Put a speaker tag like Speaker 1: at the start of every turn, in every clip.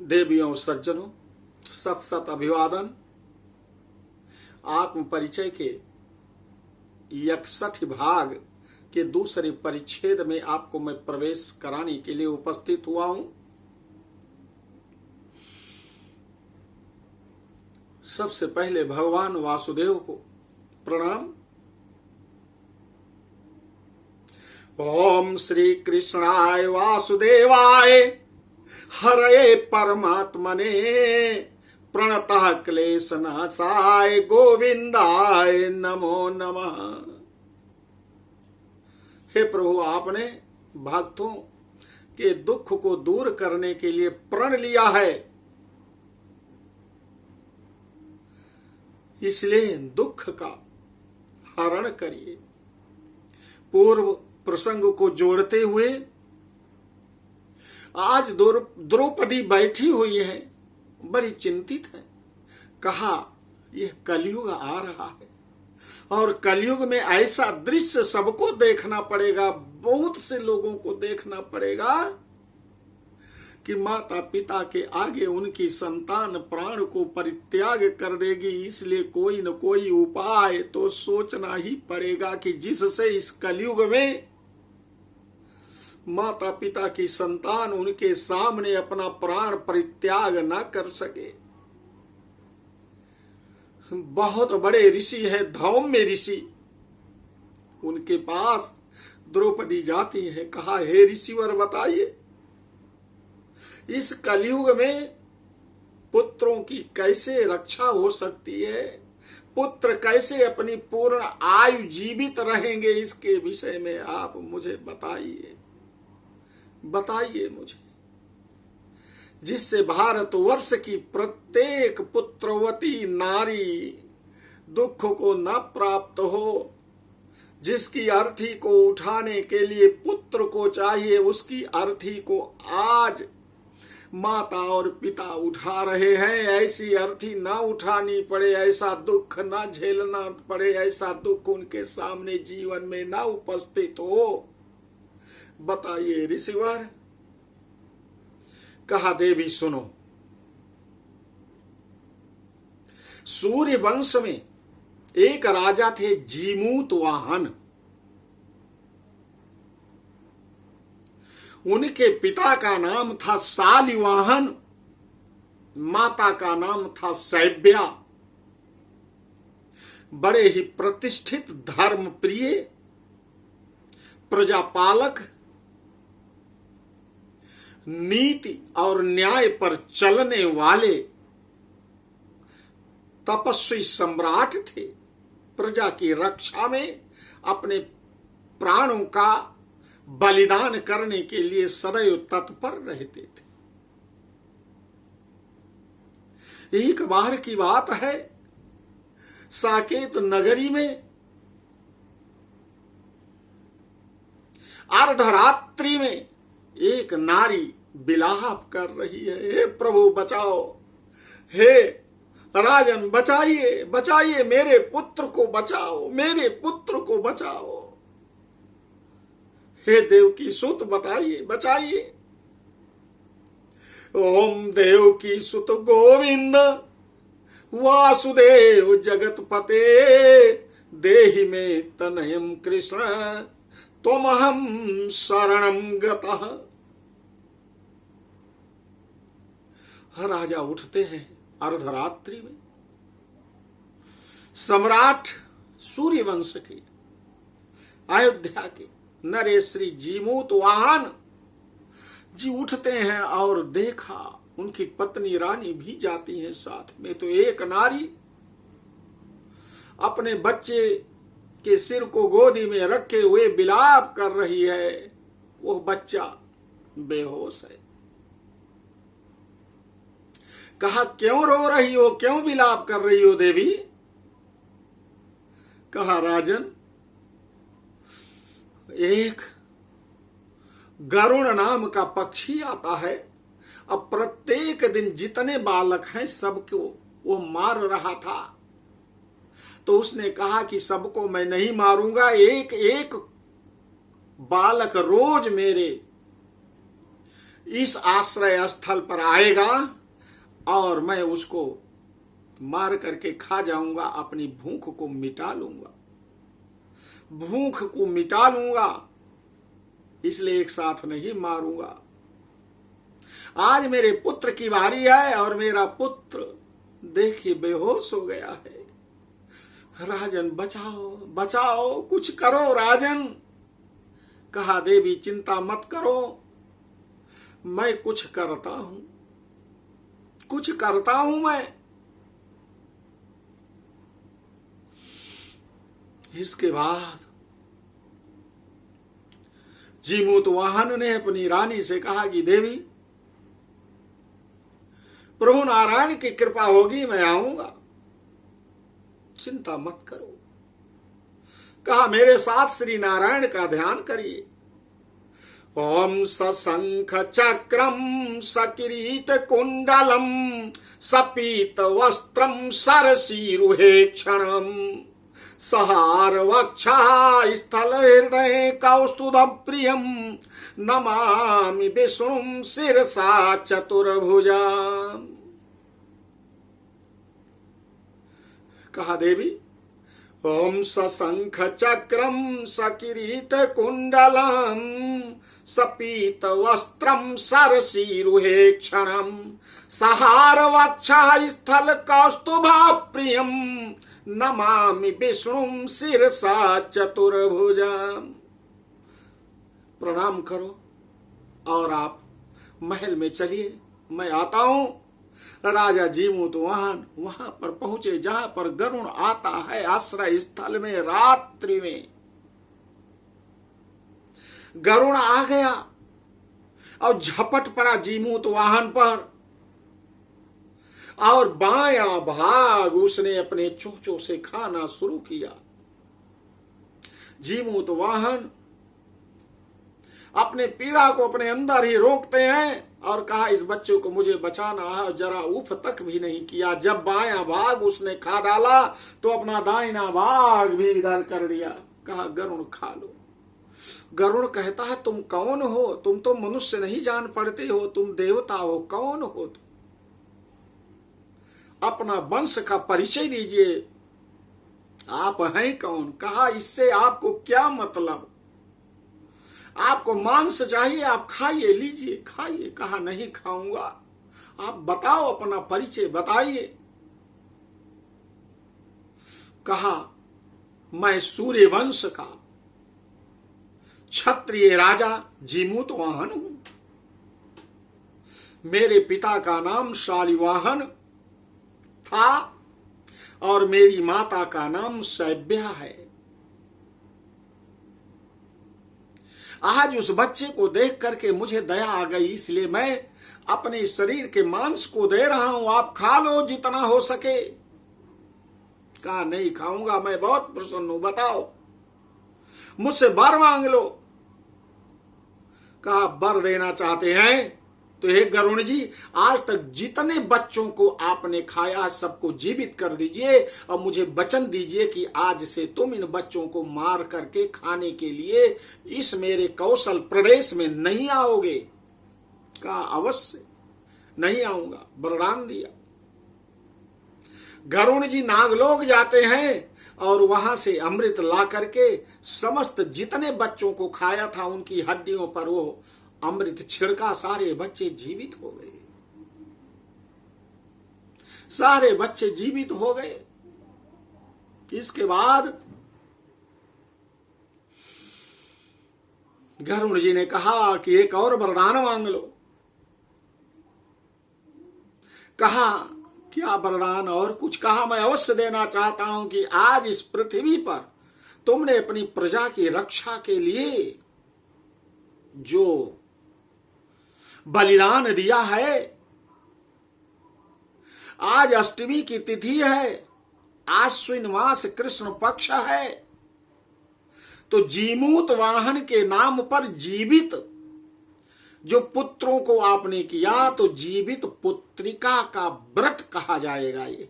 Speaker 1: देवियों सज्जनों, सत सत अभिवादन। आत्म परिचय के 61 भाग के दूसरे परिच्छेद में आपको मैं प्रवेश कराने के लिए उपस्थित हुआ हूं। सबसे पहले भगवान वासुदेव को प्रणाम। ओम श्री कृष्णाय वासुदेवाय हरे परमात्मने प्रणतः क्लेशनाशाय गोविंदाय नमो नमः। हे प्रभु, आपने भक्तों के दुख को दूर करने के लिए प्रण लिया है, इसलिए दुख का हरण करिए। पूर्व प्रसंग को जोड़ते हुए आज द्रौपदी बैठी हुई है, बड़ी चिंतित है। कहा यह कलयुग आ रहा है और कलयुग में ऐसा दृश्य सबको देखना पड़ेगा, बहुत से लोगों को देखना पड़ेगा कि माता पिता के आगे उनकी संतान प्राण को परित्याग कर देगी। इसलिए कोई न कोई उपाय तो सोचना ही पड़ेगा कि जिससे इस कलयुग में माता पिता की संतान उनके सामने अपना प्राण परित्याग न कर सके। बहुत बड़े ऋषि हैं, धौम्य ऋषि, उनके पास द्रौपदी जाती है। कहा हे ऋषिवर, बताइए इस कलयुग में पुत्रों की कैसे रक्षा हो सकती है, पुत्र कैसे अपनी पूर्ण आयु जीवित रहेंगे, इसके विषय में आप मुझे बताइए मुझे, जिससे भारतवर्ष की प्रत्येक पुत्रवती नारी दुख को न प्राप्त हो। जिसकी अर्थी को उठाने के लिए पुत्र को चाहिए, उसकी अर्थी को आज माता और पिता उठा रहे हैं। ऐसी अर्थी ना उठानी पड़े, ऐसा दुख ना झेलना पड़े, ऐसा दुख उनके सामने जीवन में ना उपस्थित हो। बताइए ऋषिवर। कहा देवी सुनो, सूर्य वंश में एक राजा थे जीमूत वाहन। उनके पिता का नाम था शालिवाहन, माता का नाम था शैब्या। बड़े ही प्रतिष्ठित, धर्म प्रिय, प्रजापालक, नीति और न्याय पर चलने वाले तपस्वी सम्राट थे। प्रजा की रक्षा में अपने प्राणों का बलिदान करने के लिए सदैव तत्पर रहते थे। एक बार की बात है, साकेत नगरी में अर्धरात्रि में एक नारी विलाप कर रही है। हे प्रभु बचाओ, हे राजन बचाइए, बचाइए, मेरे पुत्र को बचाओ, मेरे पुत्र को बचाओ। हे देव की सुत बताइए, बचाइए। ओम देव की सुत गोविंद वासुदेव जगतपते देहि में तनयम कृष्ण त्वमहं शरणं गतः। राजा उठते हैं अर्धरात्रि में। सम्राट सूर्यवंश के अयोध्या के नरेश्वरी जीमूत वाहन जी उठते हैं और देखा उनकी पत्नी रानी भी जाती है साथ में। तो एक नारी अपने बच्चे के सिर को गोदी में रखे हुए विलाप कर रही है। वो बच्चा बेहोश है। कहा क्यों रो रही हो, क्यों विलाप कर रही हो देवी? कहा राजन, एक गरुण नाम का पक्षी आता है, अब प्रत्येक दिन जितने बालक हैं सबको वो मार रहा था। तो उसने कहा कि सबको मैं नहीं मारूंगा, एक एक बालक रोज मेरे इस आश्रय स्थल पर आएगा और मैं उसको मार करके खा जाऊंगा, अपनी भूख को मिटा लूंगा, भूख को मिटा लूंगा, इसलिए एक साथ नहीं मारूंगा। आज मेरे पुत्र की बारी है और मेरा पुत्र देखिए बेहोश हो गया है। राजन बचाओ बचाओ, कुछ करो राजन। कहा देवी चिंता मत करो, मैं कुछ करता हूं, कुछ करता हूं मैं। इसके बाद जीमूतवाहन ने अपनी रानी से कहा कि देवी प्रभु नारायण की कृपा होगी, मैं आऊंगा, चिंता मत करो। कहा मेरे साथ श्री नारायण का ध्यान करिए। ओम सशंख चक्रम सकिरीट कुंडलम सपीत वस्त्रम सरसीरुहे क्षणम सहार वक्षा स्थल हृदय कौस्तुभ प्रियम नमामि विष्णुं शिरसा चतुर्भुजा। कहा देवी ओम सशंख चक्रम सकिरीट कुंडलम सपीत वस्त्रम सरसीरुहे क्षणम सहार वक्षा स्थल कौस्तुभ प्रियम नमामि विष्णुं शिरसा चतुर्भुजा। प्रणाम करो और आप महल में चलिए, मैं आता हूं। राजा जीमूतवाहन वहां पर पहुंचे जहां पर गरुण आता है आश्रय स्थल में। रात्रि में गरुण आ गया और झपट पड़ा जीमूतवाहन पर और बायां भाग उसने अपने चोंचों से खाना शुरू किया। जीमूतवाहन अपने पीड़ा को अपने अंदर ही रोकते हैं और कहा इस बच्चे को मुझे बचाना है, जरा उफ तक भी नहीं किया। जब बायां भाग उसने खा डाला तो अपना दाहिना भाग भी इधर कर दिया। कहा गरुण खा लो। गरुण कहता है तुम कौन हो? तुम तो मनुष्य नहीं जान पड़ते हो, तुम देवता हो, कौन हो तुम? अपना वंश का परिचय दीजिए, आप हैं कौन? कहा इससे आपको क्या मतलब? आपको मांस चाहिए, आप खाइए, लीजिए खाइए। कहा नहीं खाऊंगा, आप बताओ अपना परिचय बताइए। कहा मैं सूर्य वंश का क्षत्रिय राजा जीमूतवाहन हूं। मेरे पिता का नाम शालिवाहन था और मेरी माता का नाम सैब्या है। आज उस बच्चे को देख करके मुझे दया आ गई, इसलिए मैं अपने शरीर के मांस को दे रहा हूं, आप खा लो जितना हो सके। कहा नहीं खाऊंगा, मैं बहुत प्रसन्न हूं, बताओ मुझसे वर मांग लो। कहा वर देना चाहते हैं तो हे गरुण जी, आज तक जितने बच्चों को आपने खाया सबको जीवित कर दीजिए और मुझे वचन दीजिए कि आज से तुम इन बच्चों को मार करके खाने के लिए इस मेरे कौशल प्रदेश में नहीं आओगे। कहा अवश्य नहीं आऊंगा, वरदान दिया। गरुण जी नागलोक जाते हैं और वहां से अमृत ला करके समस्त जितने बच्चों को खाया था उनकी हड्डियों पर वो अमृत छिड़का, सारे बच्चे जीवित हो गए, सारे बच्चे जीवित हो गए। इसके बाद गरुण जी ने कहा कि एक और वरदान मांग लो। कहा क्या वरदान? और कुछ? कहा मैं अवश्य देना चाहता हूं कि आज इस पृथ्वी पर तुमने अपनी प्रजा की रक्षा के लिए जो बलिदान दिया है, आज अष्टमी की तिथि है, आश्विन मास कृष्ण पक्ष है, तो जीमूतवाहन के नाम पर जीवित जो पुत्रों को आपने किया तो जीवित पुत्रिका का व्रत कहा जाएगा ये।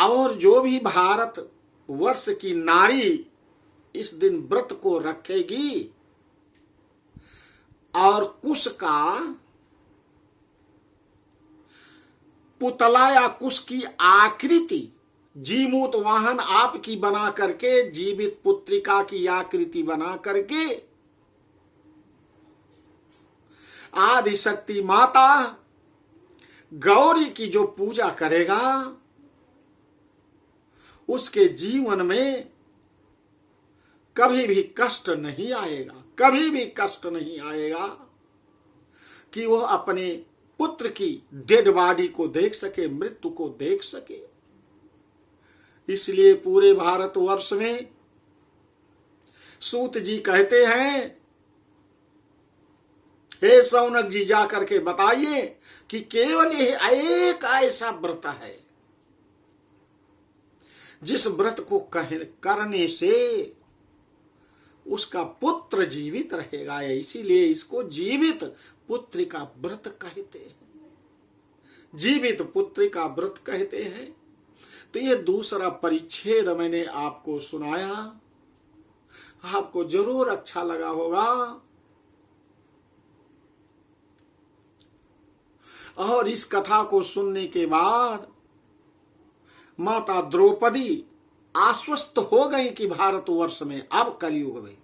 Speaker 1: और जो भी भारत वर्ष की नारी इस दिन व्रत को रखेगी और कुश का पुतला या कुश की आकृति जीमूत वाहन आपकी बना करके, जीवित पुत्रिका की आकृति बना करके आदि शक्ति माता गौरी की जो पूजा करेगा उसके जीवन में कभी भी कष्ट नहीं आएगा, कभी भी कष्ट नहीं आएगा कि वह अपने पुत्र की डेड बॉडी को देख सके, मृत्यु को देख सके। इसलिए पूरे भारतवर्ष में सूत जी कहते हैं, हे शौनक जी जाकर के बताइए कि केवल यह एक ऐसा व्रत है जिस व्रत को करने से उसका पुत्र जीवित रहेगा, इसीलिए इसको जीवित पुत्री का व्रत कहते हैं, जीवित पुत्री का व्रत कहते हैं। तो ये दूसरा परिच्छेद मैंने आपको सुनाया, आपको जरूर अच्छा लगा होगा। और इस कथा को सुनने के बाद माता द्रौपदी आश्वस्त हो गई कि भारतवर्ष में अब कलयुग में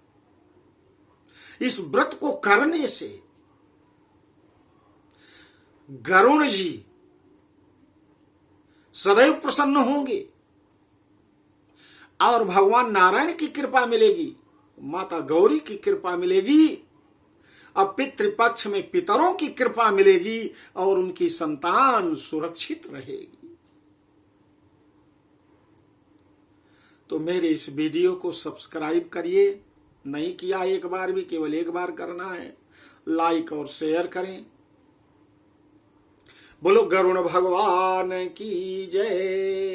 Speaker 1: इस व्रत को करने से गरुण जी सदैव प्रसन्न होंगे और भगवान नारायण की कृपा मिलेगी, माता गौरी की कृपा मिलेगी, अब पितृपक्ष में पितरों की कृपा मिलेगी और उनकी संतान सुरक्षित रहेगी। तो मेरे इस वीडियो को सब्सक्राइब करिए, नहीं किया एक बार भी, केवल एक बार करना है, लाइक और शेयर करें। बोलो गरुण भगवान की जय।